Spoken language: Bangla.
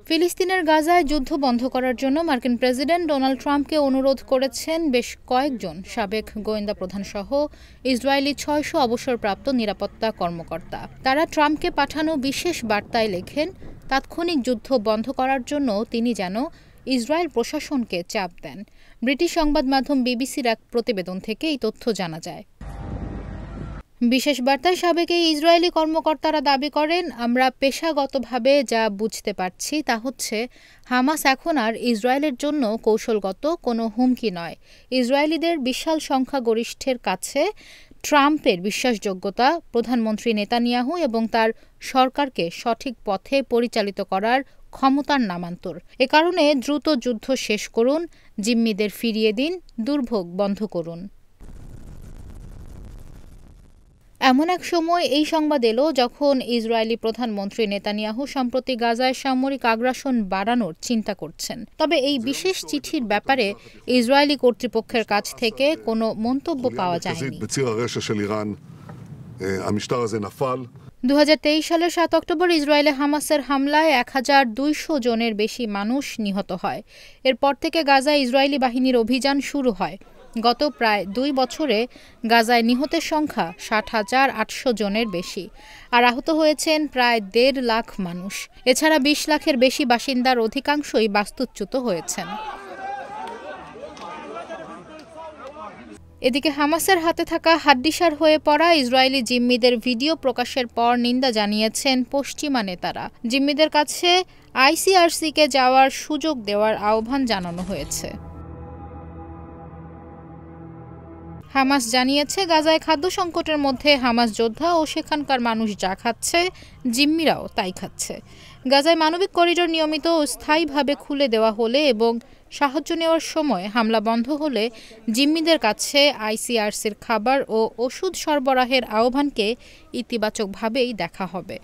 ফিলিস্তিনের গাজায় যুদ্ধ বন্ধ করার জন্য মার্কিন প্রেসিডেন্ট ডোনাল্ড ট্রাম্পকে অনুরোধ করেছেন বেশ কয়েকজন সাবেক গোয়েন্দা প্রধানসহ ইসরায়েলি ৬০০ অবসরপ্রাপ্ত নিরাপত্তা কর্মকর্তা। তারা ট্রাম্পকে পাঠানো বিশেষ বার্তায় লেখেন, তাৎক্ষণিক যুদ্ধ বন্ধ করার জন্য তিনি যেন ইসরায়েল প্রশাসনকে চাপ দেন। ব্রিটিশ সংবাদ মাধ্যম বিবিসির এক প্রতিবেদন থেকে এই তথ্য জানা যায়। বিশেষ বার্তায় সাবেক এই ইসরায়েলি কর্মকর্তারা দাবি করেন, আমরা পেশাগতভাবে যা বুঝতে পারছি তা হচ্ছে হামাস এখন আর ইসরায়েলের জন্য কৌশলগত কোনো হুমকি নয়। ইসরায়েলিদের বিশাল সংখ্যাগরিষ্ঠের কাছে ট্রাম্পের বিশ্বাসযোগ্যতা প্রধানমন্ত্রী নেতানিয়াহু এবং তার সরকারকে সঠিক পথে পরিচালিত করার ক্ষমতার নামান্তর। এ কারণে দ্রুত যুদ্ধ শেষ করুন, জিম্মিদের ফিরিয়ে দিন, দুর্ভোগ বন্ধ করুন। এমন এক সময় এই সংবাদ এলো যখন ইসরায়েলি প্রধানমন্ত্রী নেতানিয়াহু সম্প্রতি গাজায় সামরিক আগ্রাসন বাড়ানোর চিন্তা করছেন। তবে এই বিশেষ চিঠির ব্যাপারে ইসরায়েলি কর্তৃপক্ষের কাছ থেকে কোনো মন্তব্য পাওয়া যায়নি। 2023 সালের 7 অক্টোবর ইসরায়েলে হামাসের হামলায় 1200 জনের বেশি মানুষ নিহত হয়। এরপর থেকে গাজায় ইসরায়েলি বাহিনীর অভিযান শুরু হয়। গত প্রায় 2 বছরে গাজায় নিহতের সংখ্যা 60,800 জনের বেশি, আর আহত হয়েছেন প্রায় 1.5 লাখ মানুষ। এছাড়া 20 লাখের বেশি বাসিন্দার অধিকাংশই বাস্তুচ্যুত হয়েছেন। এদিকে হামাসের হাতে থাকা হাড্ডিসার হয়ে পড়া ইসরায়েলি জিম্মিদের ভিডিও প্রকাশের পর নিন্দা জানিয়েছেন পশ্চিমা নেতারা। জিম্মিদের কাছে আইসিআরসিকে যাওয়ার সুযোগ দেওয়ার আহ্বান জানানো হয়েছে। হামাস জানিয়েছে, গাজায় খাদ্য সংকটের মধ্যে হামাস যোদ্ধা ও সেখানকার মানুষ যা খাচ্ছে, জিম্মিরাও তাই খাচ্ছে। গাজায় মানবিক করিডোর নিয়মিত ও স্থায়ীভাবে খুলে দেওয়া হলে এবং সাহায্য নেওয়ার সময় হামলা বন্ধ হলে জিম্মিদের কাছে আইসিআরসির খাবার ও ওষুধ সরবরাহের আহ্বানকে ইতিবাচকভাবেই দেখা হবে।